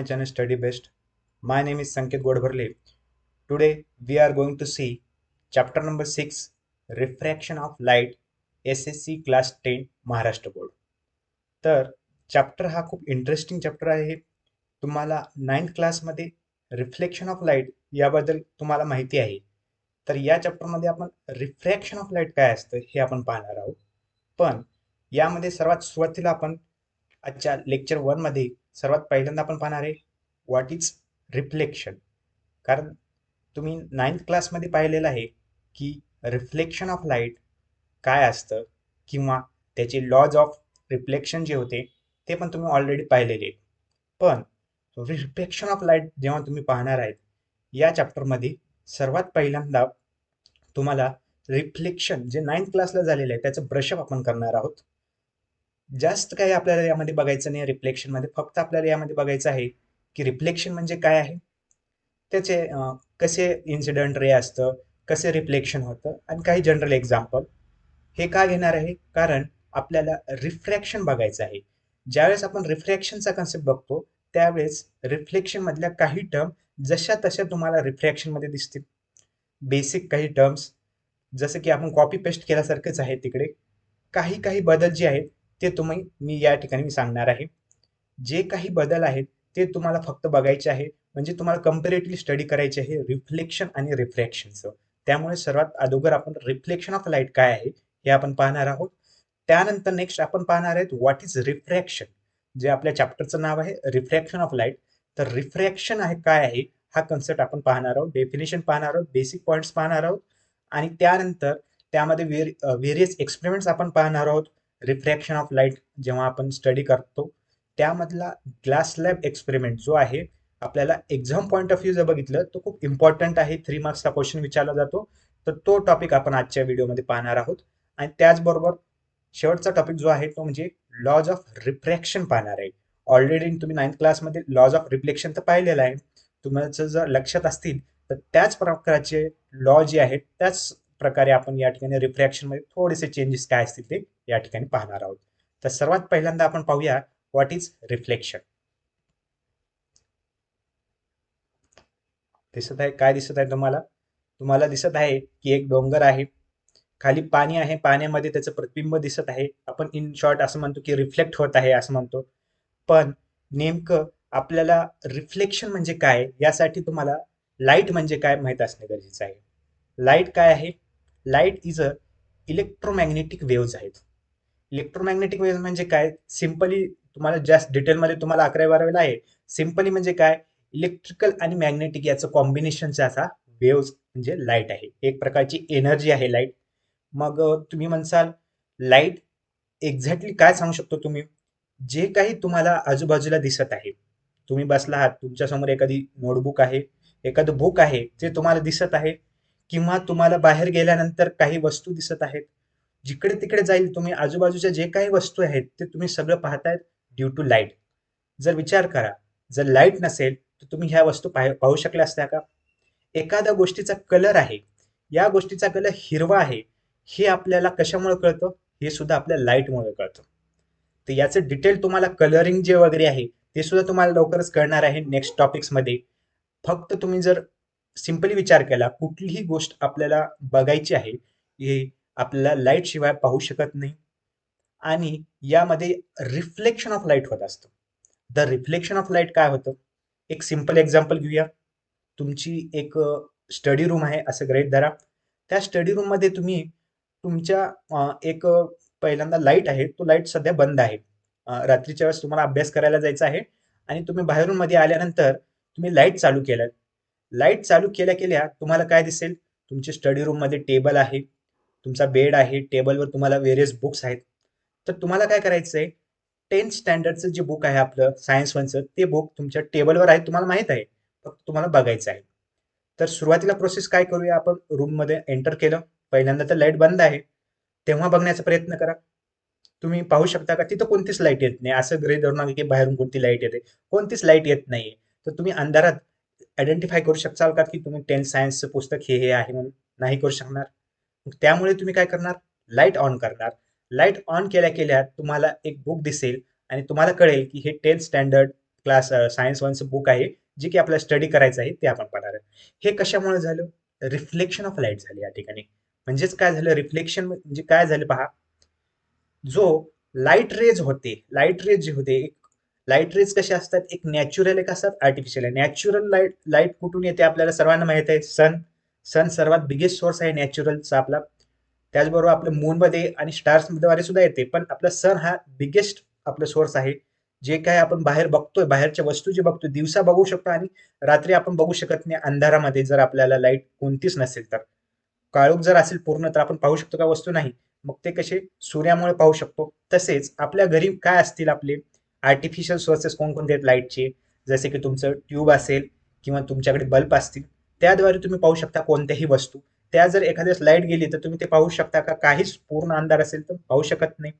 my channel Study Best. My name is Sanket Godbharle. Today we are going to see chapter number 6, Refraction of Light, SSC Class 10 Maharashtra Board. तर chapter हा खूप interesting chapter आहे. तुम्हाला 9th क्लासमध्ये reflection of light याबद्दल तुम्हाला माहिती आहे. तर या चॅप्टरमध्ये आपण रिफ्रॅक्शन ऑफ लाईट काय असतं हे आपण पाहणार आहोत. पण यामध्ये सर्वात सुरुवातीला आपण आजच्या लेक्चर 1 मध्ये सर्वात पहिल्यांदा आपण पाहणार आहे व्हॉट इज रिफ्लेक्शन. कारण तुम्ही 9th क्लासमध्ये पाहिलेलं आहे की रिफ्लेक्शन ऑफ लाईट काय असतं किंवा त्याचे लॉज ऑफ रिफ्लेक्शन जे होते ते पण तुम्ही ऑलरेडी पाहिलेले. पण रिफ्लेक्शन ऑफ लाईट जेव्हा तुम्ही पाहणार आहेत या चॅप्टरमध्ये सर्वात पहिल्यांदा तुम्हाला रिफ्लेक्शन जे 9th क्लासला झालेलं आहे त्याचं ब्रशअप आपण करणार आहोत. जास्त काही आपल्याला यामध्ये बघायचं नाही रिफ्लेक्शनमध्ये. फक्त आपल्याला यामध्ये बघायचं आहे की रिफ्लेक्शन म्हणजे काय आहे, त्याचे कसे इन्सिडेंट रे असतं, कसे रिफ्लेक्शन होतं आणि काही जनरल एक्झाम्पल. हे का घेणार आहे कारण आपल्याला रिफ्रॅक्शन बघायचं आहे. ज्यावेळेस आपण रिफ्रॅक्शनचा कन्सेप्ट बघतो त्यावेळेस रिफ्लेक्शन मधल्या काही टर्म जशा तशा तुम्हाला रिफ्रॅक्शनमध्ये दिसतील. बेसिक काही टर्म्स जसं की आपण कॉपी पेस्ट केल्यासारखंच आहे. तिकडे काही काही बदल जे आहेत ते मी या ठिकाणी सांगणार आहे. जे काही बदल आहेत ते तुम्हाला फक्त बघायचे आहे, म्हणजे तुम्हाला कंपॅरेटिव्ह स्टडी करायचे आहे रिफ्लेक्शन आणि रिफ्रॅक्शनचं. त्यामुळे सर्वात अगोदर आपण रिफ्लेक्शन ऑफ लाईट काय आहे हे आपण पाहणार आहोत. त्यानंतर नेक्स्ट आपण पाहणार आहेत व्हॉट इज रिफ्रॅक्शन, जे आपल्या चॅप्टरचं नाव आहे रिफ्रॅक्शन ऑफ लाईट. तर रिफ्रॅक्शन आहे काय आहे हा कन्सेप्ट आपण पाहणार आहोत, डेफिनेशन पाहणार आहोत, बेसिक पॉईंट्स पाहणार आहोत आणि त्यानंतर त्यामध्ये व्हेरियस एक्सपेरिमेंट्स आपण पाहणार आहोत. रिफ्रॅक्शन ऑफ लाईट जेव्हा आपण स्टडी करतो त्यामधला ग्लास लॅब एक्सपेरिमेंट जो आहे आपल्याला एक्झाम पॉईंट ऑफ व्ह्यू जर बघितलं तर खूप इम्पॉर्टंट आहे. 3 मार्क्सचा क्वेश्चन विचारला जातो. तर तो टॉपिक आपण आजच्या व्हिडिओमध्ये पाहणार आहोत. आणि त्याचबरोबर शेवटचा टॉपिक जो आहे तो म्हणजे लॉज ऑफ रिफ्रॅक्शन पाहणार आहे. ऑलरेडी तुम्ही 9th क्लासमध्ये लॉज ऑफ रिफ्लेक्शन तर पाहिलेला आहे. तुम्हाला जर लक्षात असतील तर त्याच प्रकारचे लॉ जे आहेत त्याच प्रकारे आपण या ठिकाणी रिफ्रॅक्शन मध्ये थोडेसे चेंजेस काय असतील ते या ठिकाणी पाहणार आहोत. तर सर्वात पहिल्यांदा आपण पाहूया व्हॉट इज रिफ्लेक्शन. दिसत आहे काय दिसत आहे तुम्हाला? तुम्हाला दिसत आहे की एक डोंगर आहे, खाली पाणी आहे, पाण्यामध्ये त्याचं प्रतिबिंब दिसत आहे. आपण इन शॉर्ट असं म्हणतो की रिफ्लेक्ट होत आहे असं म्हणतो. पण नेमकं आपल्याला रिफ्लेक्शन म्हणजे काय यासाठी तुम्हाला लाईट म्हणजे काय माहित असणे गरजेचं आहे. लाईट काय आहे? Light is a electromagnetic waves आहेत. इलेक्ट्रोमॅग्नेटिक वेव्ह म्हणजे काय? सिंपली तुम्हाला जास्त डिटेलमध्ये तुम्हाला 11वी-12वीला आहे. सिंपली म्हणजे काय? इलेक्ट्रिकल आणि मॅग्नेटिक याचं कॉम्बिनेशनचा असा वेव्ज म्हणजे लाईट आहे. एक प्रकारची एनर्जी आहे लाईट. मग तुम्ही म्हणसाल लाईट एक्झॅक्टली काय सांगू शकतो तुम्ही? जे काही तुम्हाला आजूबाजूला दिसत आहे, तुम्ही बसला आहात, तुमच्यासमोर एखादी नोटबुक आहे, एखादं बुक आहे जे तुम्हाला दिसत आहे, किंवा तुम्हाला बाहेर गेल्यानंतर काही वस्तू दिसत आहेत. जिकडे तिकडे जाईल तुम्ही आजूबाजूच्या जे काही वस्तू आहेत ते तुम्ही सगळं पाहतायत ड्यू टू लाईट. जर विचार करा, जर लाईट नसेल तर तुम्ही ह्या वस्तू पाहू शकल्या असत्या का? एखाद्या गोष्टीचा कलर आहे, या गोष्टीचा कलर हिरवा आहे, हे आपल्याला कशामुळे कळतं? हे सुद्धा आपल्या लाईटमुळे कळतं. तर याचं डिटेल तुम्हाला कलरिंग जे वगैरे आहे ते सुद्धा तुम्हाला लवकरच कळणार आहे नेक्स्ट टॉपिक्समध्ये. फक्त तुम्ही जर सिंपली विचार केला, कुठलीही गोष्ट आपल्याला बघायची आहे हे आपल्याला लाईट शिवाय पाहू शकत नाही. आणि यामध्ये रिफ्लेक्शन ऑफ लाईट होत असतं. द रिफ्लेक्शन ऑफ लाईट काय होतं? एक सिंपल एक्झाम्पल घेऊया. तुमची एक स्टडी रूम आहे असं गृहीत धरा. त्या स्टडी रूम मध्ये तुम्ही तुमच्या एक पहिल्यांदा लाईट आहे, तो लाईट सध्या बंद आहे. रात्रीच्या वेळेस तुम्हाला अभ्यास करायला जायचा आहे आणि तुम्ही बाहेरून मध्ये आल्यानंतर तुम्ही लाईट चालू केलं. लाईट चालू केल्या केल्या तुम्हाला काय दिसेल? तुमच्या स्टडी रूम मध्ये टेबल आहे, तुमचा बेड आहे, टेबलवर तुम्हाला वेरियस बुक्स आहेत. तर तुम्हाला काय करायचं आहे? 10th स्टँडर्डचं जे बुक आहे आपलं सायन्स वनचं ते बुक तुमच्या टेबलवर आहे, तुम्हाला माहित आहे, फक्त तुम्हाला बघायचं आहे. तर सुरुवातीला प्रोसेस काय करूया आपण? रूम मध्ये एंटर केलं, पहिल्यांदा तर लाईट बंद आहे, तेव्हा बघण्याचा प्रयत्न करा. तुम्ही पाहू शकता का तिथं कोणतीच लाईट येत नाही. असं गृहीत धरू नका की बाहेरून कोणती लाईट येते, कोणतीच लाईट येत नाहीये. तर तुम्ही अंधारात आयडेंटिफाय करू शकाल का की तुम्ही 10th सायन्सचं पुस्तक हे आहे म्हणून? नाही करू शकणार. त्यामुळे तुम्ही काय करणार? लाईट ऑन करणार. लाईट ऑन केल्या केल्या तुम्हाला एक बुक दिसेल आणि तुम्हाला कळेल की हे 10th स्टँडर्ड क्लास सायन्स वनचं बुक आहे, जे की आपल्याला स्टडी करायचं आहे ते आपण पाहणार आहे. हे कशामुळे झालं? रिफ्लेक्शन ऑफ लाईट झाली या ठिकाणी. म्हणजेच काय झालं? रिफ्लेक्शन म्हणजे काय झालं पहा, जो लाईट रेज होते, लाईट रेज जे होते, लाईट रेज कसे असतात? एक नॅचरल, एक असतात आर्टिफिशियल आहे. नॅचरल लाईट लाईट कुठून येते आपल्याला सर्वांना माहित आहे, सन. सन सर्वात बिगेस्ट सोर्स आहे नॅचरलचा आपला. त्याचबरोबर आपल्या मूनमध्ये आणि स्टार्सद्वारे सुद्धा येते, पण आपला सन हा बिगेस्ट आपला सोर्स आहे. जे काय आपण बाहेर बघतोय, बाहेरच्या वस्तू जे बघतोय, दिवसा बघू शकतो आणि रात्री आपण बघू शकत नाही अंधारामध्ये, जर आपल्याला लाईट कोणतीच नसेल तर. काळोख जर असेल पूर्ण तर आपण पाहू शकतो का वस्तू? नाही. मग ते कसे? सूर्यामुळे पाहू शकतो. तसेच आपल्या घरी काय असतील आपले आर्टिफिशियल सोर्सेस कोणकोणते आहेत लाईटचे? जसे की तुमचं ट्यूब असेल किंवा तुमच्याकडे बल्ब असतील, त्याद्वारे तुम्ही पाहू शकता कोणत्याही वस्तू. त्या जर एखाद्यास लाईट गेली तर तुम्ही ते पाहू शकता का? काहीच पूर्ण अंधार असेल तर पाहू शकत नाही.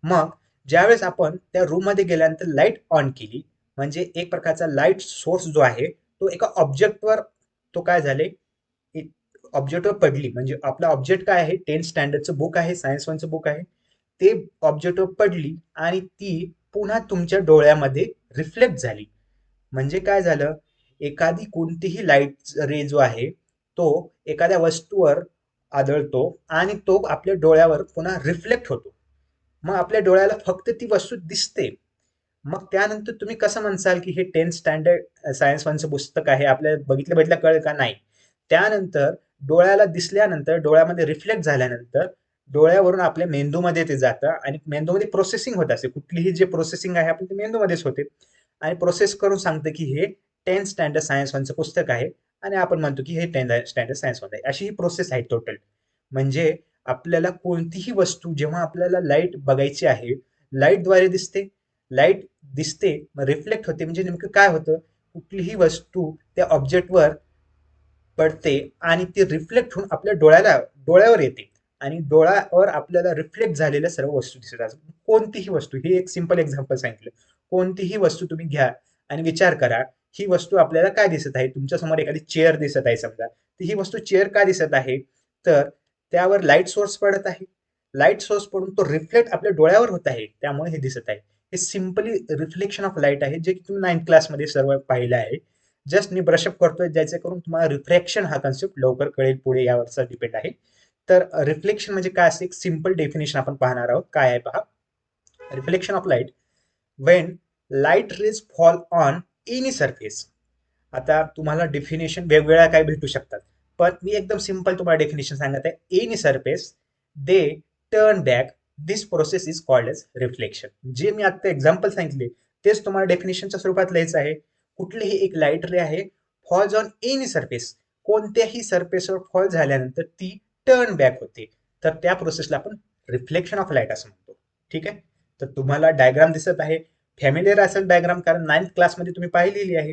मग ज्यावेळेस आपण त्या रूम मध्ये गेल्यानंतर लाईट ऑन केली, म्हणजे एक प्रकारचा लाईट सोर्स जो आहे तो एका ऑब्जेक्टवर, तो काय झाले, ऑब्जेक्टवर पडली. म्हणजे आपला ऑब्जेक्ट काय आहे? 10th स्टँडर्डचं बुक आहे, सायन्स वनचं बुक आहे. ते ऑब्जेक्टवर पडली आणि ती पुन्हा तुमच्या डोळ्यामध्ये रिफ्लेक्ट झाली. म्हणजे काय झालं? एखादी कोणतीही लाईट रे जो आहे तो एखाद्या वस्तूवर आदळतो आणि तो आपल्या डोळ्यावर पुन्हा रिफ्लेक्ट होतो. मग आपल्या डोळ्याला फक्त ती वस्तू दिसते. मग त्यानंतर तुम्ही कसं म्हणसाल की हे 10th स्टँडर्ड सायन्स वनचं पुस्तक आहे, आपल्याला बघितलं बघितलं कळेल का? नाही. त्यानंतर डोळ्याला दिसल्यानंतर, डोळ्यामध्ये रिफ्लेक्ट झाल्यानंतर डोळ्यावरून आपल्या मेंदूमध्ये ते जातं आणि मेंदूमध्ये प्रोसेसिंग होत असते. कुठलीही जे प्रोसेसिंग आहे आपली ते मेंदूमध्येच होते आणि प्रोसेस करून सांगतं की हे 10th स्टँडर्ड सायन्स वनचं पुस्तक आहे आणि आपण म्हणतो की हे 10th स्टँडर्ड सायन्स वन आहे. अशी ही प्रोसेस आहे टोटल. म्हणजे आपल्याला कोणतीही वस्तू जेव्हा आपल्याला लाईट बघायची आहे, लाईटद्वारे दिसते. लाईट दिसते, रिफ्लेक्ट होते, म्हणजे नेमकं काय होतं? कुठलीही वस्तू त्या ऑब्जेक्टवर पडते आणि ती रिफ्लेक्ट होऊन आपल्या डोळ्यावर येते आणि डोळ्यावर आपल्याला रिफ्लेक्ट झालेल्या सर्व वस्तू दिसत असतात. कोणतीही वस्तू, हे एक सिंपल एक्झाम्पल सांगितलं. कोणतीही वस्तू तुम्ही घ्या आणि विचार करा, ही वस्तू आपल्याला काय दिसत आहे? तुमच्या समोर एखादी चेअर दिसत आहे समजा, तर ही वस्तू चेअर का दिसत आहे? तर त्यावर लाईट सोर्स पडत आहे. लाईट सोर्स पडून तो रिफ्लेक्ट आपल्या डोळ्यावर होत आहे, त्यामुळे हे दिसत आहे. हे सिंपली रिफ्लेक्शन ऑफ लाईट आहे, जे की तुम्ही 9th क्लासमध्ये सर्व पाहिलं आहे. जस्ट मी ब्रशअप करतोय, ज्याचे करून तुम्हाला रिफ्लेक्शन हा कन्सेप्ट लवकर कळेल, पुढे यावरचा डिपेंड आहे. तर रिफ्लेक्शन म्हणजे काय असते? एक सिंपल डेफिनेशन आपण पाहणार आहोत. काय आहे पहा. Reflection of light Wien light rays fall on any surface. आता तुम्हाला डेफिनेशन वेगवेगळ्या काय भेटू शकतात, पण मी एकदम सिंपल तुम्हाला डेफिनेशन सांगत आहे. Any surface they turn back, this process is called as reflection. जे मी आता एक्झाम्पल सांगितले तेच तुम्हाला डेफिनेशनच्या स्वरूपात लिहायचं आहे. कुठलीही एक लाईट रे आहे, फॉल्स ऑन एनी सरफेस, कोणत्याही सरफेसवर फॉल झाल्यानंतर ती टर्न बॅक होते, तर त्या प्रोसेसला आपण रिफ्लेक्शन ऑफ लाईट असं म्हणतो. ठीक आहे. तर तुम्हाला डायग्राम दिसत आहे, फॅमिलियर असेल डायग्राम, कारण 9th क्लासमध्ये तुम्ही पाहिलेली आहे.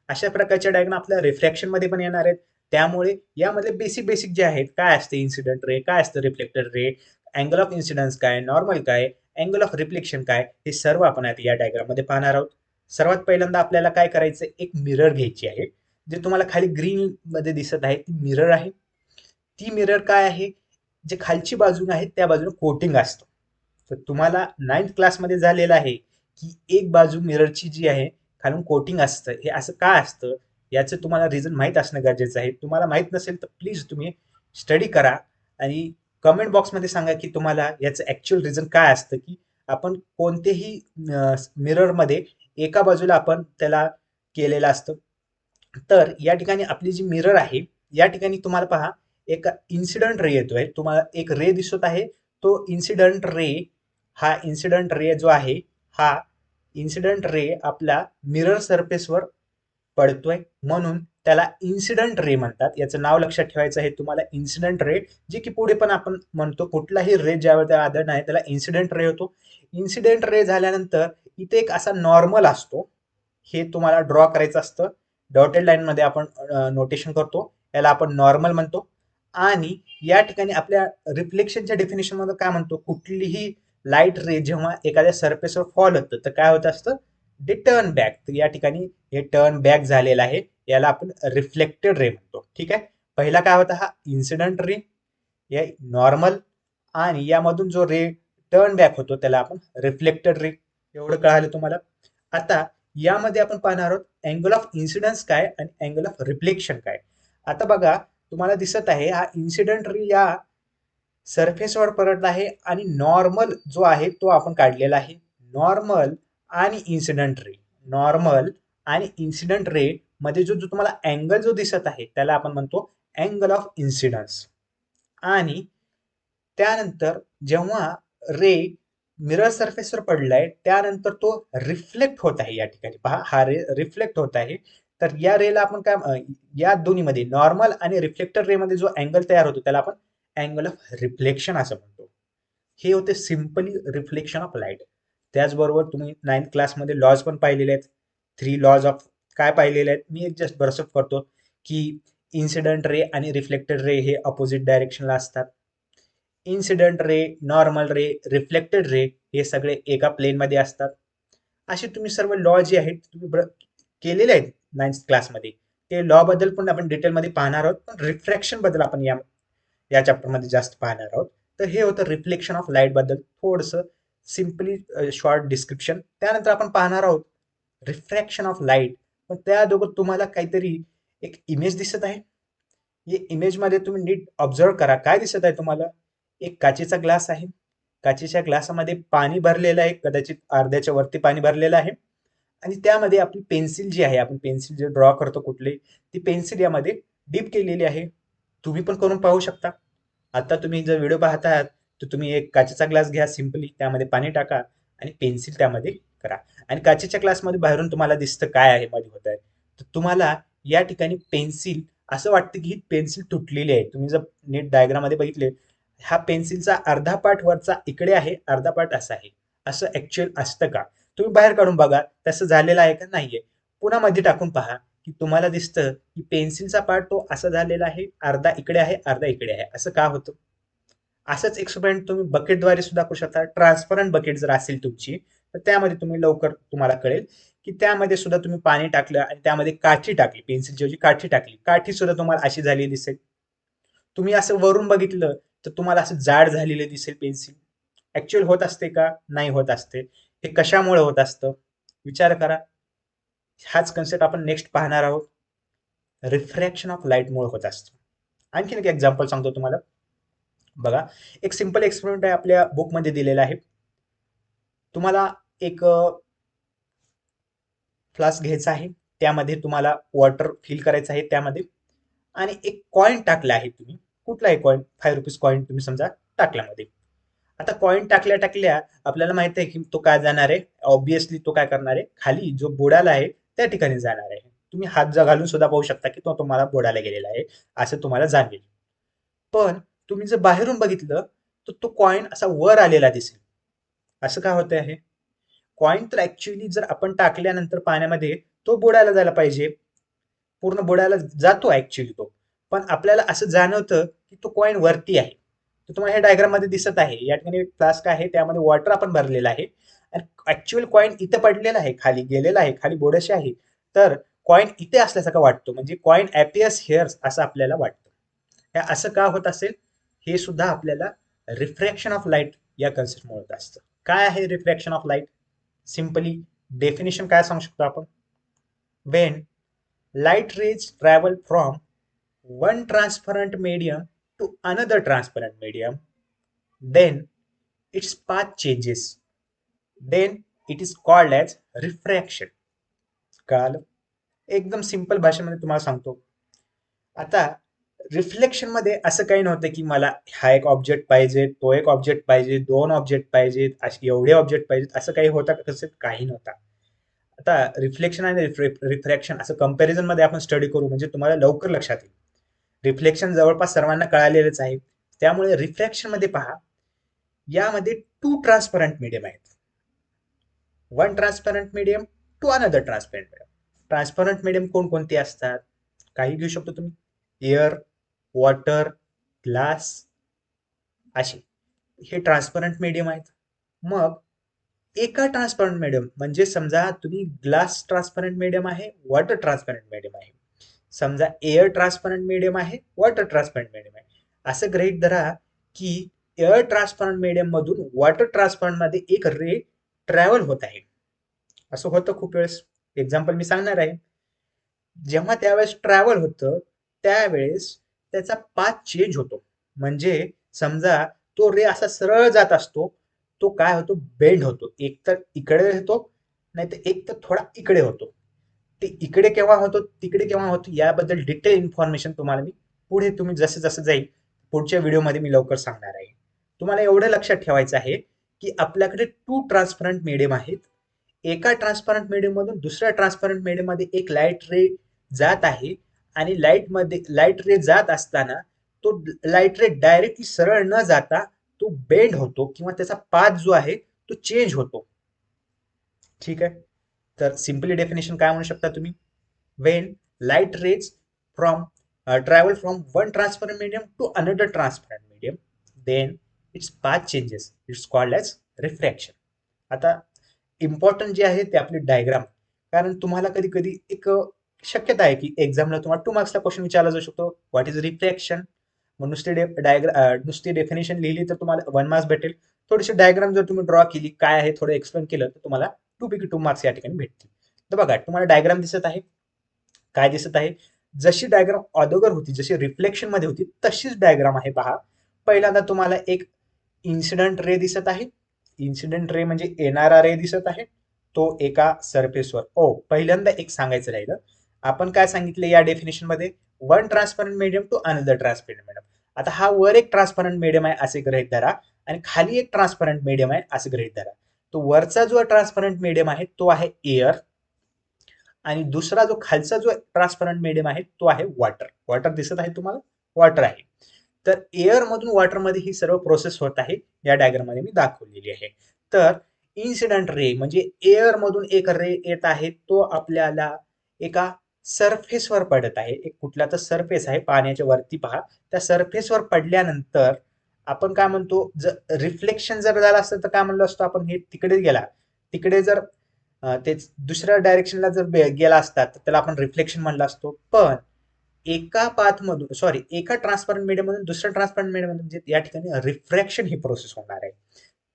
अशा प्रकारच्या डायग्राम आपल्या रिफ्लेक्शन मध्ये पण येणार आहेत. त्यामुळे यामध्ये बेसिक बेसिक जे आहेत, काय असते इन्सिडेंट रे, काय असतं reflector ray, angle of incidence काय, नॉर्मल काय, अँगल ऑफ रिफ्लेक्शन काय, हे सर्व आपण आता या डायग्राम मध्ये पाहणार आहोत. सर्वात पहिल्यांदा आपल्याला काय करायचं? एक मिरर घ्यायची आहे, जे तुम्हाला खाली ग्रीन मध्ये दिसत आहे ती मिरर आहे. ती मिरर काय आहे? जे खालची बाजू आहे त्या बाजूने कोटिंग असतं. तर तुम्हाला 9th क्लासमध्ये झालेलं आहे की एक बाजू मिररची जी आहे खालून कोटिंग असतं. हे असं का असतं याचं तुम्हाला रिझन माहीत असणं गरजेचं आहे. तुम्हाला माहीत नसेल तर प्लीज तुम्ही स्टडी करा आणि कमेंट बॉक्समध्ये सांगा की तुम्हाला याचं ॲक्च्युअल रिझन काय असतं, की आपण कोणतेही मिररमध्ये एका बाजूला आपण त्याला केलेलं असतं. तर या ठिकाणी आपली जी मिरर आहे, या ठिकाणी तुम्हाला पहा एक इन्सिडंट रे येतोय. तुम्हाला एक रे दिसत आहे. तो इन्सिडंट रे, हा इन्सिडंट रे जो आहे, हा इन्सिडंट रे आपला मिरर सरफेसवर पडतोय, म्हणून त्याला इन्सिडंट रे म्हणतात. याचं नाव लक्षात ठेवायचं आहे तुम्हाला, इन्सिडंट रे. जे की पुढे पण आपण म्हणतो कुठलाही रे ज्यावर त्या आदळ आहे त्याला इन्सिडेंट रे होतो. इन्सिडेंट रे झाल्यानंतर इथे एक असा नॉर्मल असतो, हे तुम्हाला ड्रॉ करायचं असतं. डॉटेड लाईन मध्ये आपण नोटेशन करतो, याला आपण नॉर्मल म्हणतो. आणि या ठिकाणी आपल्या रिफ्लेक्शनच्या डेफिनेशन मध्ये काय म्हणतो? कुठलीही लाईट रे जेव्हा एखाद्या सरफेसवर फॉल होतं तर काय होत असतं? ते टर्न बॅक. तर या ठिकाणी हे टर्न बॅक झालेलं आहे, याला आपण रिफ्लेक्टेड रे म्हणतो. ठीक आहे. पहिला काय होता? हा इन्सिडंट रे, या नॉर्मल, आणि यामधून जो रे टर्न बॅक होतो त्याला आपण रिफ्लेक्टेड रे. एवढं कळालं तुम्हाला. आता यामध्ये आपण पाहणार आहोत अँगल ऑफ इन्सिडन्स काय आणि अँगल ऑफ रिफ्लेक्शन काय. आता बघा, तुम्हाला दिसत आहे हा इन्सिडेंट रे या सरफेसवर पडत आहे आणि नॉर्मल जो आहे तो आपण काढलेला आहे. नॉर्मल आणि इन्सिडेंट रे, नॉर्मल आणि इन्सिडेंट रे मध्ये जो जो तुम्हाला अँगल जो दिसत आहे त्याला आपण म्हणतो अँगल ऑफ इन्सिडन्स. आणि त्यानंतर जेव्हा रे मिरर सरफेसवर पडलाय त्यानंतर तो रिफ्लेक्ट होत आहे. या ठिकाणी पहा, हा रे रिफ्लेक्ट होत आहे. तर या रेला आपण काय, या दोन्हीमध्ये नॉर्मल आणि रिफ्लेक्टर रे मध्ये जो अँगल तयार होतो त्याला आपण अँगल ऑफ रिफ्लेक्शन असं म्हणतो. हे होते सिम्पली रिफ्लेक्शन ऑफ लाईट. त्याचबरोबर तुम्ही 9th क्लासमध्ये लॉज पण पाहिलेले आहेत. 3 लॉज ऑफ काय पाहिलेले आहेत, मी एक जस्ट ब्रशअप करतो की इन्सिडेंट रे आणि रिफ्लेक्टेड रे हे अपोजिट डायरेक्शनला असतात. इन्सिडेंट रे, नॉर्मल रे, रिफ्लेक्टेड रे हे सगळे एका प्लेनमध्ये असतात. असे तुम्ही सर्व लॉ जे आहेत तुम्ही केलेले आहेत 9th क्लासमध्ये. ते लॉ बद्दल पण आपण डिटेलमध्ये पाहणार आहोत, पण रिफ्रॅक्शन बद्दल आपण या चॅप्टरमध्ये जास्त पाहणार आहोत. तर हे होतं रिफ्लेक्शन ऑफ लाईट बद्दल थोडंसं सिम्पली शॉर्ट डिस्क्रिप्शन. त्यानंतर आपण पाहणार आहोत रिफ्रॅक्शन ऑफ लाईट. पण त्या अगोदर तुम्हाला काहीतरी एक इमेज दिसत आहे. या इमेजमध्ये तुम्ही नीट ऑब्झर्व करा. काय दिसत आहे तुम्हाला? एक काचेचा ग्लास आहे. काचेच्या ग्लासामध्ये पाणी भरलेलं आहे, कदाचित अर्ध्याच्या वरती पाणी भरलेलं आहे. आणि त्यामध्ये आपली पेन्सिल जी आहे, आपण पेन्सिल जे ड्रॉ करतो कुठली, ती पेन्सिल यामध्ये डीप केलेली आहे. तुम्ही पण करून पाहू शकता. आता तुम्ही जर व्हिडिओ पाहत आहात तर तुम्ही एक काचेचा ग्लास घ्या, सिम्पली त्यामध्ये पाणी टाका आणि पेन्सिल त्यामध्ये करा. आणि काचेच्या ग्लासमध्ये बाहेरून तुम्हाला दिसतं काय आहे मध्ये होत आहे. तर तुम्हाला या ठिकाणी पेन्सिल असं वाटतं की ही पेन्सिल तुटलेली आहे. तुम्ही जर नीट डायग्राम मध्ये बघितले, हा पेन्सिलचा अर्धा पार्ट वरचा इकडे आहे, अर्धा पार्ट असा आहे. असं ऍक्च्युअल असतं का? तुम्ही बाहेर काढून बघा तसं झालेलं आहे का नाहीये. पुन्हा मध्ये टाकून पहा की तुम्हाला दिसतं की पेन्सिलचा पार्ट तो असा झालेला आहे, अर्धा इकडे आहे, अर्धा इकडे आहे. असं का होतं? असंच एक्सपेरिमेंट तुम्ही बकेटद्वारे सुद्धा करू शकता. ट्रान्सपरंट बकेट जर असेल तुमची तर त्यामध्ये तुम्ही लवकर तुम्हाला कळेल की त्यामध्ये सुद्धा तुम्ही पाणी टाकलं आणि त्यामध्ये काठी टाकली, पेन्सिलची ऐवजी काठी टाकली, काठी सुद्धा तुम्हाला अशी झालेली दिसेल. तुम्ही असं वरून बघितलं तर तुम्हाला असं जाड झालेलं दिसेल पेन्सिल. ऍक्च्युअल होत असते का? नाही होत असते. हे कशामुळे होत असतं? विचार करा. हाच कन्सेप्ट आपण नेक्स्ट पाहणार आहोत. रिफ्रॅक्शन ऑफ लाईटमुळे होत असतं. आणखीन एक एक्झाम्पल सांगतो तुम्हाला. बघा, एक सिंपल एक्सपेरिमेंट आहे, आपल्या बुकमध्ये दिलेला आहे. तुम्हाला एक फ्लास्क घ्यायचा आहे, त्यामध्ये तुम्हाला वॉटर फिल करायचं आहे त्यामध्ये, आणि एक कॉइन टाकला आहे. तुम्ही कुठलाही कॉइन, 5 रुपीज कॉइन तुम्ही समजा टाकल्यामध्ये. आता कॉइन टाकल्या टाकल्या आपल्याला माहित आहे की तो काय जाणार आहे, ऑब्विसली तो काय करणार आहे, खाली जो बुडाला आहे त्या ठिकाणी जाणार आहे. तुम्ही हात घालून सुद्धा पाहू शकता की तो तुम्हाला बुडाला गेलेला आहे असं तुम्हाला जाणवेल. पण तुम्ही जर बाहेरून बघितलं तर तो कॉइन असा वर आलेला दिसेल. असं का होत आहे? कॉइन तर ऍक्च्युअली जर आपण टाकल्यानंतर पाण्यामध्ये तो बुडायला जायला पाहिजे, पूर्ण बुडायला जातो ऍक्च्युअली तो, पण आपल्याला असं जाणवतं की तो कॉइन वरती आहे. तर तुम्हाला हे डायग्राम मध्ये दिसत आहे, या ठिकाणी एक फ्लास्क आहे, त्यामध्ये वॉटर आपण भरलेला आहे आणि ऍक्च्युअल कॉइन इथं पडलेला आहे, खाली गेलेला आहे, खाली बोडशी आहे. तर कॉइन इथे असल्यासारखा वाटतो, म्हणजे कॉइन ॲपियर्स हिअर असं आपल्याला वाटतं. हे असं का होत असेल? हे सुद्धा आपल्याला रिफ्रॅक्शन ऑफ लाईट या कन्सेप्टमुळे होत असतं. काय आहे refraction of light? Simply definition काय सांगू शकतो आपण? Wien light rays travel from one transparent medium to another transparent medium, then its path changes, then it is called as refraction. कळालं? एकदम सिंपल भाषेमध्ये तुम्हाला सांगतो. आता रिफ्लेक्शन मध्ये असं काही नव्हतं की मला हा एक ऑब्जेक्ट पाहिजे, तो एक ऑब्जेक्ट पाहिजे, 2 ऑब्जेक्ट पाहिजेत, असे एवढे ऑब्जेक्ट पाहिजेत, असं काही होतं का? तसं काही नव्हता. आता रिफ्लेक्शन आणि रिफ्रॅक्शन असं कंपॅरिझन मध्ये आपण स्टडी करू म्हणजे तुम्हाला लवकर लक्षात येईल. रिफ्लेक्शन जवळपास सर्वांना कळालेलंच आहे. त्यामुळे रिफ्रॅक्शन मध्ये पहा, यामध्ये 2 ट्रान्सपरंट मीडियम आहेत. 1 transparent medium to another transparent medium. Transparent medium कोणकोणते असतात? काही घेऊ शकतो तुम्ही, एअर, वॉटर, ग्लास, असे हे ट्रान्सपरंट मीडियम आहेत. मग एका ट्रान्सपरंट मीडियम म्हणजे समजा तुम्ही ग्लास ट्रान्सपरंट मीडियम आहे, वॉटर ट्रान्सपरंट मीडियम आहे, समजा एअर ट्रान्सपरंट मीडियम आहे, वॉटर ट्रान्सपरंट मीडियम आहे. असं गृहीत धरा की एअर ट्रान्सपरंट मीडियम मधून वॉटर ट्रान्सपरंट मध्ये एक रे ट्रॅव्हल होत आहे. असं होतं खूप वेळेस. एक्झाम्पल मी सांगणार आहे. जेव्हा त्यावेळेस ट्रॅव्हल होतं त्यावेळेस त्याचा पाथ चेंज होतो. म्हणजे समजा तो रे असा सरळ जात असतो, तो काय होतो, बेंड होतो. एक तर इकडे होतो, नाही तर एक तर थोडा इकडे होतो. ते इकडे केव्हा होतो, तिकडे केव्हा होतो, याबद्दल डिटेल इन्फॉर्मेशन तुम्हाला मी पुढे, तुम्ही जसं जसं जाईल पुढच्या व्हिडिओमध्ये मी लवकर सांगणार आहे. तुम्हाला एवढं लक्षात ठेवायचं आहे की आपल्याकडे 2 ट्रान्सपरंट मीडियम आहेत. एका ट्रान्सपरंट मीडियम मधून दुसऱ्या ट्रान्सपरंट मीडियम मध्ये एक लाईट रे जात आहे आणि लाईट रे जात असताना तो लाईट रे डायरेक्टली सरळ न जाता तो बेंड होतो किंवा त्याचा पाथ जो आहे तो चेंज होतो. ठीक आहे. तर सिम्पली डेफिनेशन काय म्हणू शकता तुम्ही, when light rays from travel from one transparent medium to another transparent medium, then its path changes, it's called as refraction. आता इम्पॉर्टंट जे आहे ते आपली डायग्राम, कारण तुम्हाला कधी कधी एक शक्यता आहे की एक्झामला तुम्हाला 2 मार्क्सला क्वेश्चन विचारला जाऊ शकतो, व्हॉट इज रिफ्लेक्शन. मग नुसती डेफिनेशन लिहिली तर तुम्हाला 1 मार्क्स भेटेल. थोडीशी डायग्राम जर तुम्ही ड्रॉ केली, काय आहे थोडं एक्सप्लेन केलं, तर तुम्हाला 2 पैकी 2 मार्क्स या ठिकाणी भेटतील. तर बघा, तुम्हाला डायग्राम दिसत आहे. काय दिसत आहे, जशी डायग्राम अगोदर होती, जशी रिफ्लेक्शन मध्ये होती तशीच डायग्राम आहे. पहा, पहिल्यांदा तुम्हाला एक इन्सिडेंट रे दिसत आहे. इन्सिडेंट रे म्हणजे येणारा रे दिसत आहे, तो एका सरफेसवर. पहिल्यांदा एक सांगायचं राहिलं, आपण काय सांगितले या डेफिनेशन मध्ये, one transparent medium to another transparent medium. आता हा वर एक ट्रान्सपरंट मीडियम आहे असे गृहीत धरा आणि खाली एक ट्रान्सपरंट मीडियम आहे असे गृहीत धरा. तो वरचा जो ट्रान्सपरंट मीडियम आहे तो आहे एअर आणि दुसरा जो खालचा जो ट्रान्सपरंट मीडियम आहे तो आहे वॉटर. वॉटर दिसत आहे तुम्हाला, वॉटर आहे. तर एअर मधून वॉटर मध्ये ही सर्व प्रोसेस होत आहे, या डायग्राम मध्ये मी दाखवलेली आहे. तर इन्सिडेंट रे म्हणजे एअर मधून एक रे येत आहे, तो आपल्याला एका सरफेसवर पडत आहे. एक कुठला तर सरफेस आहे, पाण्याच्या वरती पहा, त्या सरफेसवर पडल्यानंतर आपण काय म्हणतो, जर रिफ्लेक्शन जर झालं असतं तर काय म्हणलो असतो आपण, हे तिकडे गेला, तिकडे जर तेच दुसऱ्या डायरेक्शनला जर गेला असता तर त्याला आपण रिफ्लेक्शन म्हणलं असतो. पण एका पाथ मधून, सॉरी, एका ट्रान्सपरंट मीडियम मधून दुसऱ्या ट्रान्सपरंट मीडियम मधून म्हणजे या ठिकाणी रिफ्रॅक्शन ही प्रोसेस होणार आहे.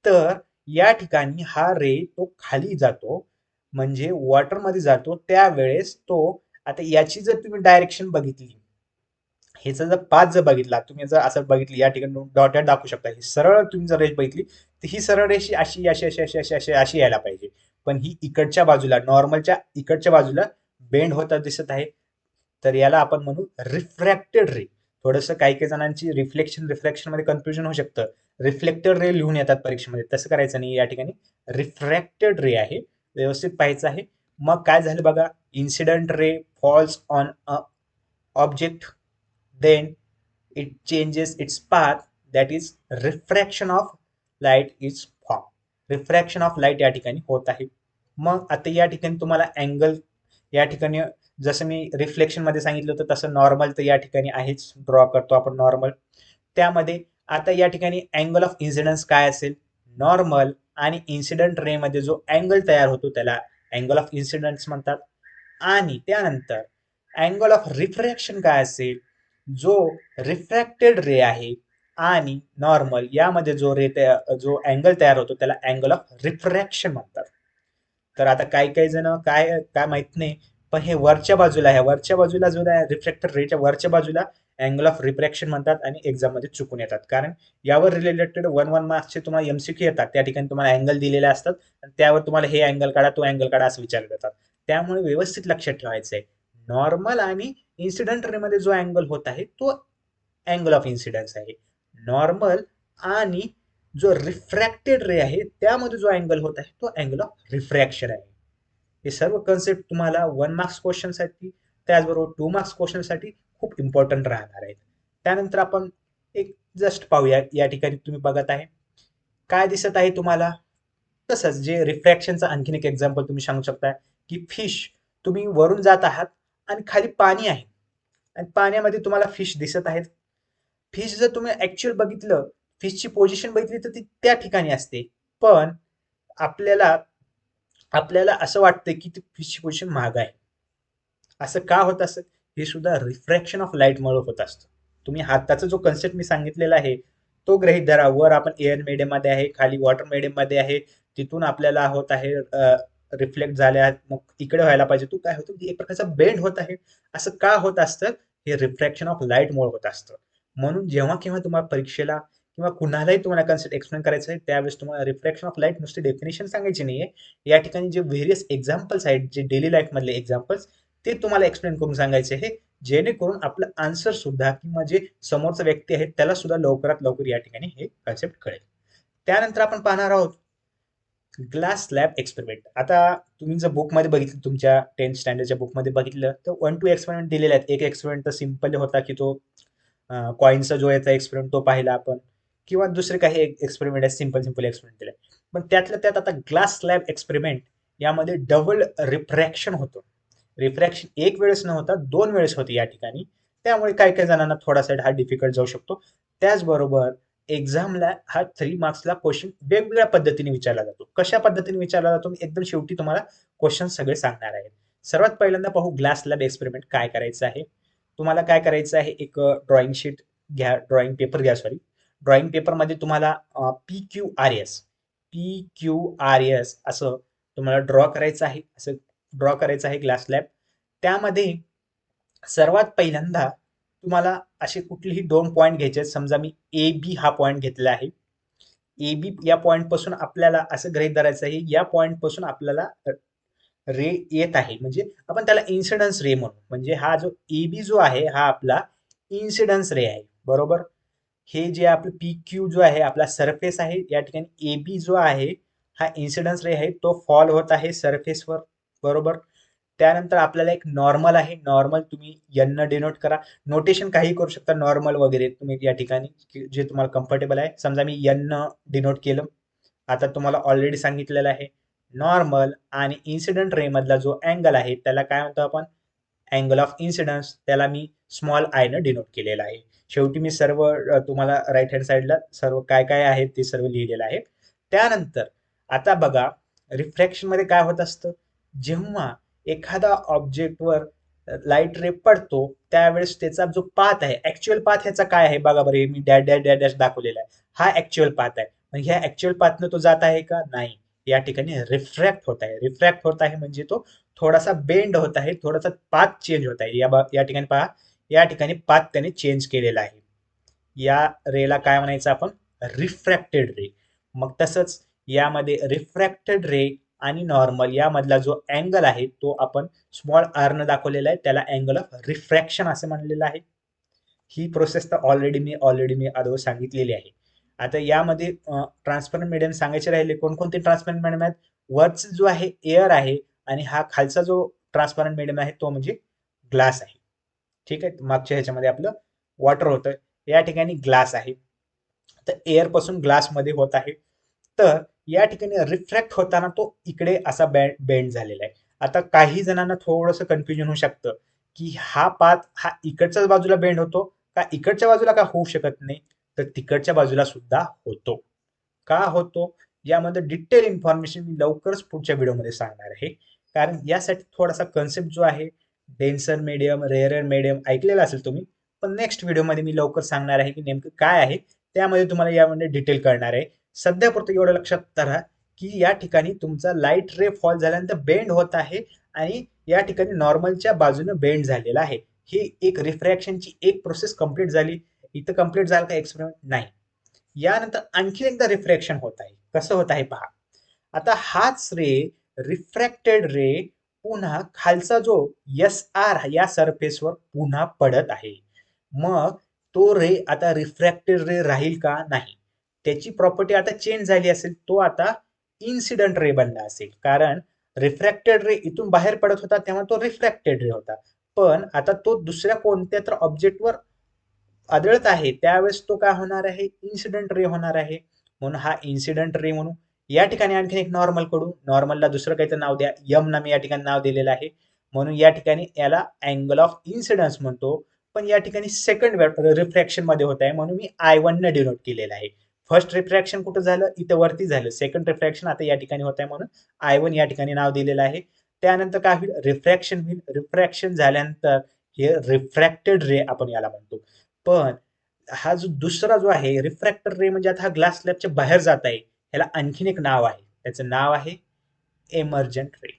तर या ठिकाणी हा रे तो खाली जातो, म्हणजे वॉटर मध्ये जातो. त्यावेळेस तो, आता याची जर तुम्ही डायरेक्शन बघितली, ह्याचा जर पाथ जर बघितला, तुम्ही जर असं बघितली, या ठिकाणी डॉटेड दाखवू शकता, ही सरळ तुम्ही जर रेष बघितली तर ही सरळ रेष अशी अशी अशी अशी अशी अशी अशी यायला पाहिजे. पण ही इकडच्या बाजूला, नॉर्मलच्या इकडच्या बाजूला बेंड होता दिसत आहे. तर याला आपण म्हणू रिफ्रॅक्टेड रे. थोडंसं काही काही जणांची रिफ्लेक्शन मध्ये कन्फ्युजन होऊ शकतं. रिफ्लेक्टेड रे लिहून येतात परीक्षेमध्ये, तसं करायचं नाही. या ठिकाणी रिफ्रॅक्टेड रे आहे, व्यवस्थित पाहायचं आहे. मग काय झालं बघा, incident ray falls on a object, then it changes its path, that is refraction of light is formed. Refraction of light या ठिकाणी होत आहे. मग आता या ठिकाणी तुम्हाला अँगल, या ठिकाणी जसं मी रिफ्लेक्शन मध्ये सांगितलं होतं तसं नॉर्मल तर या ठिकाणी आहेच, ड्रॉ करतो आपण नॉर्मल. त्यामध्ये आता या ठिकाणी अँगल ऑफ इन्सिडन्स काय असेल, नॉर्मल आणि इन्सिडेंट रे मध्ये जो अँगल तयार होतो त्याला अँगल ऑफ इन्सिडन्स म्हणतात. आणि त्यानंतर अँगल ऑफ रिफ्रॅक्शन काय असेल, जो रिफ्रॅक्टेड रे आहे आणि नॉर्मल यामध्ये जो जो अँगल तयार होतो त्याला अँगल ऑफ रिफ्रॅक्शन म्हणतात. तर आता काही काही जण काय काय माहित नाही, पण हे वरच्या बाजूला आहे, वरच्या बाजूला जो रिफ्रॅक्टेड रेच्या वरच्या बाजूला अँगल ऑफ रिफ्रॅक्शन म्हणतात आणि एक्झाम मध्ये चुकून येतात. कारण यावर रिलेटेड 1-1 मार्क्सचे तुम्हाला एमसीक्यू येतात, त्या ठिकाणी तुम्हाला अँगल दिलेले असतात आणि त्यावर तुम्हाला हे अँगल काढा, तो अँगल काढा असं विचारले जातात. त्यामुळे व्यवस्थित लक्षात ठेवायचं आहे, नॉर्मल आणि इन्सिडेंट रे मध्ये जो अँगल होत आहे तो अँगल ऑफ इन्सिडन्स आहे. नॉर्मल आणि जो रिफ्रॅक्टेड रे आहे त्यामध्ये जो अँगल होत आहे तो अँगल ऑफ रिफ्रॅक्शन आहे. हे सर्व कन्सेप्ट तुम्हाला 1 मार्क्स क्वेश्चन साठी, त्याचबरोबर 2 मार्क्स क्वेश्चन साठी खूप इम्पॉर्टंट राहणार आहेत. त्यानंतर आपण एक जस्ट पाहूया. या ठिकाणी तुम्ही बघत आहे, काय दिसत आहे तुम्हाला, तसंच जे रिफ्रॅक्शनचं आणखीन एक एक्झाम्पल तुम्ही सांगू शकता की फिश, तुम्ही वरून जात आहात आणि खाली पाणी आहे आणि पाण्यामध्ये तुम्हाला फिश दिसत आहेत. फिश जर तुम्ही ऍक्च्युअल बघितलं, फिशची पोझिशन बघितली तर ती त्या ठिकाणी असते, पण आपल्याला आपल्याला असं वाटतं की ती फिशची पोझिशन माग आहे. असं का होत असतं, हे सुद्धा रिफ्रॅक्शन ऑफ लाईटमुळे होत असतं. तुम्ही हाताचा जो कन्सेप्ट मी सांगितलेला आहे तो गृहीत धरा. वर आपण एअर मीडियम मध्ये आहे, खाली वॉटर मीडियम मध्ये आहे, तिथून आपल्याला होत आहे रिफ्लेक्ट झाल्या मग इकडे व्हायला पाहिजे, तो काय होतो एक प्रकारचा बेंड होत आहे. असं का होत असतं? हे रिफ्रॅक्शन ऑफ लाईटमुळे होत असतं. म्हणून जेव्हा केव्हा तुम्हाला परीक्षेला किंवा कुणालाही तुम्हाला कन्सेप्ट एक्सप्लेन करायचं आहे, त्यावेळेस तुम्हाला रिफ्रॅक्शन ऑफ लाईट नुसती डेफिनेशन सांगायची नाहीये. या ठिकाणी जे व्हेरियस एक्झाम्पल्स आहेत, जे डेली लाईफ मधले एक्झाम्पल्स, ते तुम्हाला एक्सप्लेन करून सांगायचे आहे, जेणेकरून आपलं आन्सर सुद्धा किंवा जे समोरचा व्यक्ती आहे त्याला सुद्धा लवकरात लवकर या ठिकाणी हे कन्सेप्ट कळेल. त्यानंतर आपण पाहणार आहोत ग्लास स्लॅब एक्सपेरिमेंट. आता तुम्ही जर बुकमध्ये बघितलं, तुमच्या 10th स्टँडर्डच्या बुकमध्ये बघितलं तर 1-2 एक्सपेरिमेंट दिलेले आहेत. एक एक्सपेरिमेंट तर सिम्पल होता की तो कॉईनचा जो याचा एक्सपेरिमेंट तो पाहिला आपण, किंवा दुसरे काही एक्सपेरिमेंट आहेत, सिम्पल सिम्पल एक्सपेरिमेंट दिले. पण त्यातल्या त्यात आता ग्लास स्लॅब एक्सपेरिमेंट यामध्ये डबल रिफ्रॅक्शन होतं. रिफ्रॅक्शन एक वेळेस न होता 2 वेळेस होते या ठिकाणी. त्यामुळे काही काही जणांना थोडासा हा डिफिकल्ट जाऊ शकतो. त्याचबरोबर एक्झामला हा 3 मार्क्सला क्वेश्चन वेगवेगळ्या पद्धतीने विचारला जातो. कशा पद्धतीने विचारला जातो मी एकदम शेवटी तुम्हाला क्वेश्चन सगळे सांगणार आहे. सर्वात पहिल्यांदा पाहू ग्लास लॅब एक्सपेरिमेंट काय करायचं आहे. तुम्हाला काय करायचं आहे, एक ड्रॉइंग शीट घ्या, ड्रॉइंग पेपर घ्या, सॉरी. ड्रॉइंग पेपरमध्ये तुम्हाला पी क्यू आर एस असं तुम्हाला ड्रॉ करायचं आहे. असं ड्रॉ करायचं आहे ग्लास लॅब. त्यामध्ये सर्वात पहिल्यांदा तुम्हाला असे कुठलेही 2 पॉईंट घ्यायचे आहेत. समजा मी ए बी हा पॉईंट घेतला आहे. ए बी या पॉईंट पासून आपल्याला असं गृहीत धरायचं आहे, या पॉईंट पासून आपल्याला रे येत आहे, म्हणजे आपण त्याला इन्सिडन्स रे म्हणू. म्हणजे हा जो ए बी जो आहे हा आपला इन्सिडन्स रे आहे, बरोबर. हे जे आपलं पी क्यू जो आहे आपला सरफेस आहे, या ठिकाणी ए बी जो आहे हा इन्सिडन्स रे आहे, तो फॉल होत आहे सरफेसवर, बरोबर. त्यानंतर आपल्याला एक नॉर्मल आहे, नॉर्मल तुम्ही न डिनोट करा, नोटेशन काही करू शकता, नॉर्मल वगैरे तुम्ही या ठिकाणी जे तुम्हाला कम्फर्टेबल आहे. समजा मी न डिनोट केलं. आता तुम्हाला ऑलरेडी सांगितलेलं आहे नॉर्मल आणि इन्सिडेंट रे मधला जो अँगल आहे त्याला काय म्हणतो आपण, अँगल ऑफ इन्सिडन्स, त्याला मी स्मॉल आय न डिनोट केलेला आहे. शेवटी मी सर्व तुम्हाला राईट हँड साईडला सर्व काय काय आहे ते सर्व लिहिलेलं आहे. त्यानंतर आता बघा, रिफ्रॅक्शन मध्ये काय होत असतं, जेव्हा एखादा ऑब्जेक्टवर लाईट रे पडतो त्यावेळेस त्याचा जो पाथ आहे, ऍक्च्युअल पाथ ह्याचा काय आहे बघा बरं, हे मी डॅश डॅश डॅश डॅश दाखवलेला आहे, हा ऍक्च्युअल पाथ आहे. मग ह्या ऍक्च्युअल पाथनं तो जात आहे का, नाही. या ठिकाणी रिफ्रॅक्ट होत आहे. रिफ्रॅक्ट होत आहे म्हणजे तो थोडासा बेंड होत आहे, थोडासा पाथ चेंज होत आहे. या ठिकाणी पहा, या ठिकाणी पाथ त्याने चेंज केलेला आहे. या रेला काय म्हणायचं आपण, रिफ्रॅक्टेड रे. मग तसंच यामध्ये रिफ्रॅक्टेड रे आणि नॉर्मल यामधला जो अँगल आहे तो आपण स्मॉल आर न दाखवलेला आहे, त्याला अँगल ऑफ रिफ्रॅक्शन असं म्हणलेलं आहे. ही प्रोसेस तर ऑलरेडी मी अगोदर सांगितलेली आहे. आता यामध्ये ट्रान्सपरंट मीडियम सांगायचे राहिले, कोणकोणते ट्रान्सपरंट मीडियम आहेत. वरचा जो आहे एअर आहे आणि हा खालचा जो ट्रान्सपरंट मीडियम आहे तो म्हणजे ग्लास आहे. ठीक आहे, मागच्या ह्याच्यामध्ये आपलं वॉटर होतं, या ठिकाणी ग्लास आहे. तर एअर पासून ग्लास मध्ये होत आहे. तर या ठिकाणी रिफ्रॅक्ट होताना तो इकडे असा बेंड झालेला आहे. आता काही जणांना थोडंसं कन्फ्युजन होऊ शकतं की हा पाथ हा इकडच्याच बाजूला बेंड होतो का इकडच्या बाजूला का होऊ शकत नाही, तर तिकडच्या बाजूला सुद्धा होतो. का होतो यामध्ये डिटेल इन्फॉर्मेशन मी लवकरच पुढच्या व्हिडिओमध्ये सांगणार आहे. कारण यासाठी थोडासा कन्सेप्ट जो आहे, डेन्सर मीडियम, रेअरर मीडियम ऐकलेला असेल तुम्ही, पण नेक्स्ट व्हिडिओमध्ये मी लवकर सांगणार आहे की नेमकं काय आहे, त्यामध्ये तुम्हाला यामध्ये डिटेल कळणार आहे. सध्यापुरतं एवढं लक्षात धरा की या ठिकाणी तुमचा लाईट रे फॉल झाल्यानंतर बेंड होत आहे आणि या ठिकाणी नॉर्मलच्या बाजूने बेंड झालेला आहे. ही एक रिफ्रॅक्शनची एक प्रोसेस कंप्लीट झाली. इथं कंप्लीट झालं का एक्सपेरिमेंट, नाही. यानंतर आणखी एकदा रिफ्रॅक्शन होत आहे. कसं होत आहे पहा. आता हाच रे, रिफ्रॅक्टेड रे, पुन्हा खालचा जो एस आर या सरफेसवर पुन्हा पडत आहे. मग तो रे आता रिफ्रॅक्टेड रे राहील का, नाही. त्याची प्रॉपर्टी आता चेंज झाली असेल, तो आता इन्सिडंट रे बनला असेल. कारण रिफ्रॅक्टेड रे इथून बाहेर पडत होता तेव्हा तो रिफ्रॅक्टेड रे होता, पण आता तो दुसऱ्या कोणत्या तर ऑब्जेक्टवर आदळत आहे त्यावेळेस तो काय होणार आहे, इन्सिडेंट रे होणार आहे. म्हणून हा इन्सिडेंट रे म्हणून. या ठिकाणी आणखी एक नॉर्मल कडू, नॉर्मलला दुसरं काहीतरी नाव द्या, यम ना मी या ठिकाणी नाव दिलेलं आहे. म्हणून या ठिकाणी याला अँगल ऑफ इन्सिडन्स म्हणतो. पण या ठिकाणी सेकंड रिफ्रॅक्शन मध्ये होत आहे म्हणून मी I1 न डिनोट केलेलं आहे. फर्स्ट रिफ्रॅक्शन कुठं झालं, इथं वरती झालं. सेकंड रिफ्रॅक्शन आता या ठिकाणी होत आहे म्हणून I1 या ठिकाणी नाव दिलेलं आहे. त्यानंतर काय होईल, रिफ्रॅक्शन होईल. रिफ्रॅक्शन झाल्यानंतर हे रिफ्रॅक्टेड रे आपण याला म्हणतो. पण हा जो दुसरा जो आहे रिफ्रॅक्टर रे, म्हणजे आता हा ग्लास स्लॅबच्या बाहेर जात आहे, ह्याला आणखीन एक नाव आहे. त्याचं नाव आहे एमर्जंट रे.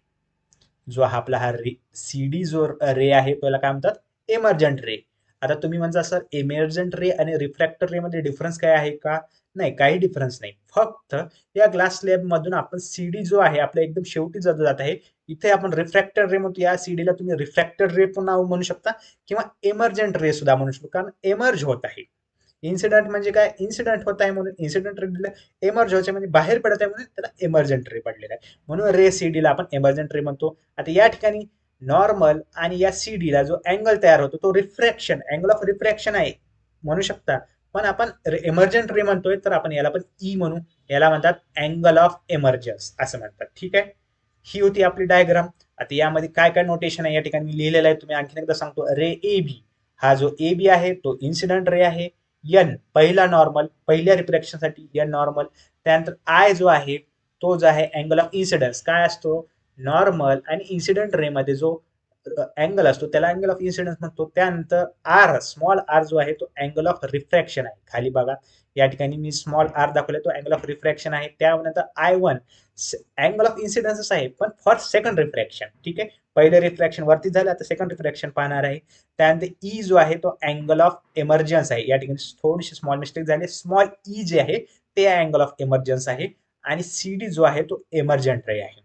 जो आपला हा रे CD जो रे आहे त्याला काय म्हणतात, एमर्जंट रे. आता तुम्ही म्हणता सर एमर्जंट रे आणि रिफ्रॅक्टर रे मध्ये डिफरन्स काय आहे का? नाही, काही डिफरन्स नाही. फक्त या ग्लास स्लॅब मधून आपण CD जो आहे आपल्या एकदम शेवटी जात आहे, इथे आपण रिफ्रॅक्टर रे म्हणतो. या सीडीला तुम्ही रिफ्रॅक्टर रे पण नाव म्हणू शकता किंवा एमर्जंट रे सुद्धा म्हणू शकतो, कारण एमर्ज होत आहे. इन्सिडेंट म्हणजे काय, इन्सिडेंट होत आहे म्हणून इन्सिडेंट रे दिलं. एमर्ज व्हायचे म्हणजे बाहेर पडत आहे म्हणून त्याला एमर्जंट रे पडलेला आहे, म्हणून रे सीडीला आपण एमर्जंट रे म्हणतो. आता या ठिकाणी नॉर्मल आणि या सीडीला जो अँगल तयार होतो तो रिफ्रॅक्शन, अँगल ऑफ रिफ्रॅक्शन आहे म्हणू शकता. पण आपण एमर्जंट रे म्हणतोय तर आपण याला पण ई म्हणू. याला म्हणतात अँगल ऑफ एमर्जन्स असं म्हणतात. ठीक आहे, ही होती आपली डायग्राम. आता यामध्ये काय काय नोटेशन आहे या ठिकाणी मी लिहिलेलं आहे, तुम्ही आणखीन एकदा सांगतो. रे ए बी, हा जो ए बी आहे तो इन्सिडेंट रे आहे. एन पहिला नॉर्मल, पहिल्या रिफ्रॅक्शनसाठी एन नॉर्मल. त्यानंतर आय जो आहे तो जो आहे अँगल ऑफ इन्सिडन्स, काय असतो, नॉर्मल आणि इन्सिडेंट रे मध्ये जो अँगल असतो त्याला अँगल ऑफ इन्सिडन्स म्हणतो. त्यानंतर आर, स्मॉल आर जो आहे तो अँगल ऑफ रिफ्रॅक्शन आहे. खाली बघा या ठिकाणी मी स्मॉल आर दाखवले, तो अँगल ऑफ रिफ्रॅक्शन आहे. त्यानंतर I1 अँगल ऑफ इन्सिडन्स आहे पण फॉर सेकंड रिफ्रॅक्शन. ठीक आहे, पहिले रिफ्रॅक्शन वरती झालं, आता सेकंड रिफ्रॅक्शन पाहणार आहे. त्यानंतर ई जो आहे तो अँगल ऑफ एमर्जन्स आहे. या ठिकाणी थोडीशी स्मॉल मिस्टेक झाली, स्मॉल ई जे आहे ते अँगल ऑफ एमर्जन्स आहे. आणि CD जो आहे तो एमर्जंट रे आहे.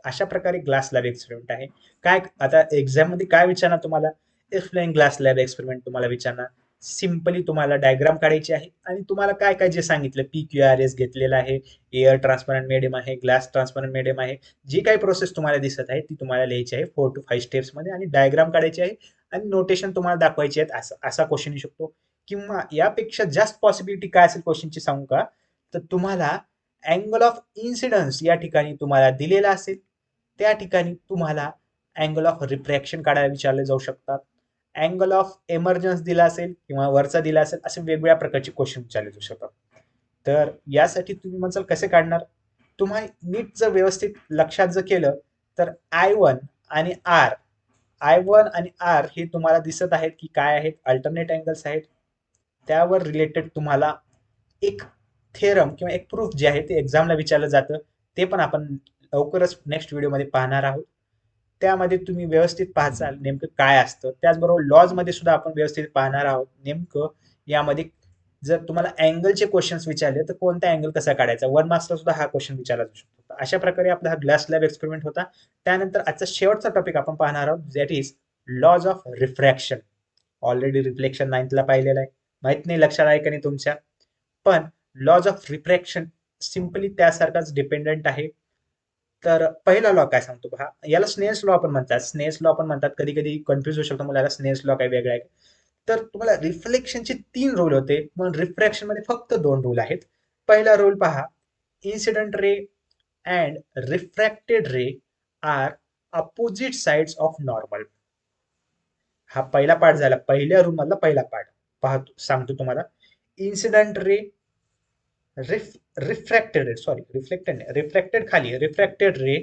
अशा प्रकारे ग्लास लॅब एक्सपेरिमेंट आहे. काय आता एक्झाम मध्ये काय विचारणार तुम्हाला, एक्सप्लेन ग्लास लॅब एक्सपेरिमेंट तुम्हाला विचारणार. सिंपली तुम्हाला डायग्राम काढायची आहे आणि तुम्हाला काय काय जे सांगितलं, PQRS घेतलेला आहे, एअर ट्रान्सपरंट मीडियम आहे, ग्लास ट्रान्सपरंट मीडियम आहे, जी काही प्रोसेस तुम्हाला दिसत आहे ती तुम्हाला लिहायची आहे 4 to 5 स्टेप्स मध्ये, आणि डायग्राम काढायची आहे आणि नोटेशन तुम्हाला दाखवायची आहेत. असा क्वेश्चन येऊ शकतो. किंवा यापेक्षा जास्त पॉसिबिलिटी काय असेल क्वेश्चनची सांगू का, तर तुम्हाला अँगल ऑफ इन्सिडन्स या ठिकाणी तुम्हाला दिलेला असेल, त्या ठिकाणी तुम्हाला अँगल ऑफ रिफ्रॅक्शन काढायला विचारले जाऊ शकतात. अँगल ऑफ एमर्जन्स दिला असेल किंवा वरचा दिला असेल, असे वेगवेगळ्या प्रकारचे क्वेश्चन विचारले जाऊ शकतात. तर यासाठी तुम्ही म्हणसाल कसे काढणार, तुम्हाला नीट जर व्यवस्थित लक्षात जर केलं तर I1 आणि आर हे तुम्हाला दिसत आहेत की काय आहेत, अल्टरनेट अँगल्स आहेत. त्यावर रिलेटेड तुम्हाला एक थेरम किंवा एक प्रूफ जे आहे ते एक्झामला विचारलं जातं, ते पण आपण लवकरच नेक्स्ट व्हिडिओमध्ये पाहणार आहोत. त्यामध्ये तुम्ही व्यवस्थित पाहाल नेमकं काय असतं. त्याचबरोबर लॉज मध्ये सुद्धा आपण व्यवस्थित पाहणार आहोत नेमकं यामध्ये जर तुम्हाला अँगलचे क्वेश्चन्स विचारले तर कोणता अँगल कसा काढायचा, 1 मार्क्सला सुद्धा हा क्वेश्चन विचारला जाऊ शकतो. अशा प्रकारे आपला हा ग्लास लॅब एक्सपेरिमेंट होता. त्यानंतर आजचा शेवटचा टॉपिक आपण पाहणार आहोत, that is laws of refraction. Already reflection 9th पाहिलेला आहे, माहित नाही लक्षात आहे का नाही तुमच्या, पण लॉज ऑफ रिफ्रॅक्शन सिंपली त्यासारखाच डिपेंडंट आहे. तर पहिला लॉ काय सांगतो पहा, याला स्नेल्स लॉ पण म्हणतात. स्नेल्स लॉ पण म्हणतात, कधी कधी कन्फ्युज होऊ शकतो मला याला स्नेल्स लॉ काय वेगळा आहे. तर तुम्हाला रिफ्लेक्शनचे 3 रूल होते, पण रिफ्रॅक्शन मध्ये फक्त 2 रूल आहेत. पहिला रूल पहा, incident ray and refracted ray are opposite sides of normal. हा पहिला पार्ट झाला, पहिल्या रूल मधला पहिला पार्ट. पाहतो सांगतो तुम्हाला, इन्सिडेंट रे रिफ्रॅक्टेड खाली, refracted ray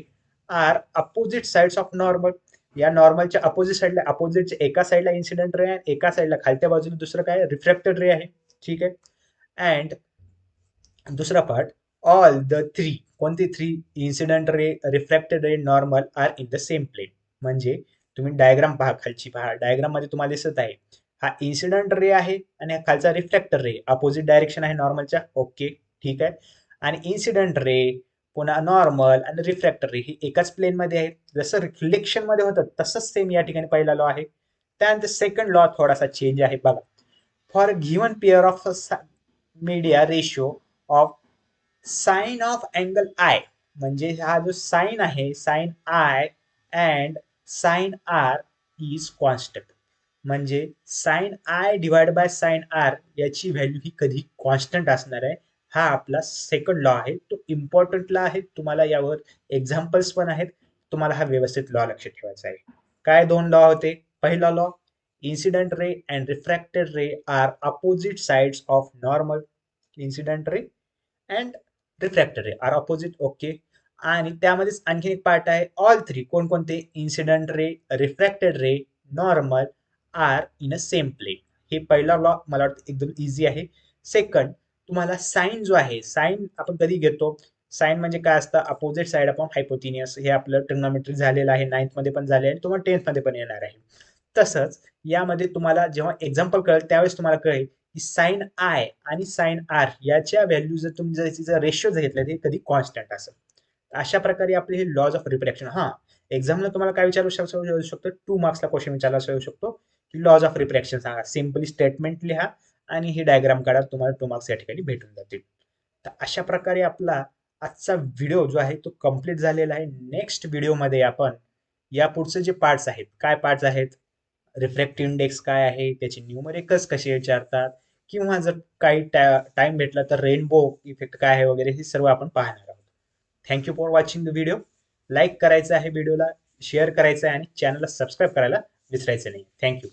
are opposite sides of normal. या नॉर्मलच्या अपोजिट साइडला, अपोजिटच्या एका साइडला इन्सिडेंट रे आहे, एका साइडला खालच्या बाजूला दुसरं काय रिफ्रॅक्टेड रे आहे. ठीक आहे, अँड दुसरा पार्ट, ऑल द 3, कोणती 3, incident ray, refracted ray, normal are in the same plane. म्हणजे तुम्ही डायग्राम पहा, खालची पहा, डायग्राम मध्ये तुम्हाला दिसत आहे हा इन्सिडेंट रे आहे आणि खालचा रिफ्रॅक्टर रे, अपोजिट डायरेक्शन आहे नॉर्मलच्या. ओके, ठीक आहे. आणि इन्सिडेंट रे पुन्हा नॉर्मल आणि रिफ्रॅक्टर रे ही एकाच प्लेन मध्ये आहेत. जसं रिफ्लेक्शन मध्ये होतं तसंच सेम या ठिकाणी पहिला लॉ आहे. त्यानंतर सेकंड लॉ थोडासा चेंज आहे बघा. For given pair of media ratio of sine of angle I, म्हणजे हा जो साइन आहे, sine I and sine R is constant. म्हणजे sine I divide by sine R याची व्हॅल्यू ही कधी कॉन्स्टंट असणार आहे. हा आपला सेकंड लॉ आहे, तो इम्पॉर्टंट लॉ आहे. तुम्हाला यावर एक्झाम्पल्स पण आहेत, तुम्हाला हा व्यवस्थित लॉ लक्षात ठेवायचा आहे. काय 2 लॉ होते, पहिला law, incident ray and refracted ray are opposite sides of normal. Incident ray and refracted ray are opposite. Okay, आणि त्यामध्येच आणखी एक पार्ट आहे, ऑल 3, कोणकोणते, incident ray, refracted ray, normal are in a same plane. हे पहिला law मला वाटतं एकदम इझी आहे. सेकंड, तुम्हाला साइन जो आहे, साइन आपण कधी घेतो, साइन म्हणजे काय असतं, अपोजिट साइड अपॉन हायपोथिनियस. हे आपलं ट्रिग्नोमेट्री झालेलं आहे, 9th मध्ये पण झाले आहे, तुम्हाला 10th मध्ये पण येणार आहे. तसंच यामध्ये तुम्हाला जेव्हा एक्झाम्पल कळेल त्यावेळेस तुम्हाला कळेल की साइन आय आणि साइन आर याच्या व्हॅल्यू जर तुम्ही जर रेशो घेतले ते कधी कॉन्स्टंट असेल. अशा प्रकारे आपले हे लॉज ऑफ रिफ्रॅक्शन. हा, एक्झामला तुम्हाला काय विचारू शकतो, 2 मार्क्सला क्वेश्चन विचारला येऊ शकतो की लॉज ऑफ रिफ्रॅक्शन सांगा. सिम्पली स्टेटमेंट लिहा आणि ही डायग्राम काढा, तुम्हाला 2 मार्क्स या ठिकाणी भेटून जातील. तर अशा प्रकारे आपला आजचा व्हिडिओ जो आहे तो कंप्लीट झालेला आहे. नेक्स्ट व्हिडिओमध्ये आपण या पुढचे जे पार्ट्स आहेत, काय पार्ट्स आहेत, रिफ्रॅक्टिव्ह इंडेक्स काय आहे, त्याचे न्यूमरिकल्स कसे विचारतात, किंवा जर काही टाइम भेटला तर रेनबो इफेक्ट काय आहे वगैरे, हे सर्व आपण पाहणार आहोत. Thank you for watching the video. Like करायचं आहे व्हिडिओला, शेअर करायचं आहे आणि चॅनलला सबस्क्राईब करायला विसरायचं नाही. थँक्यू.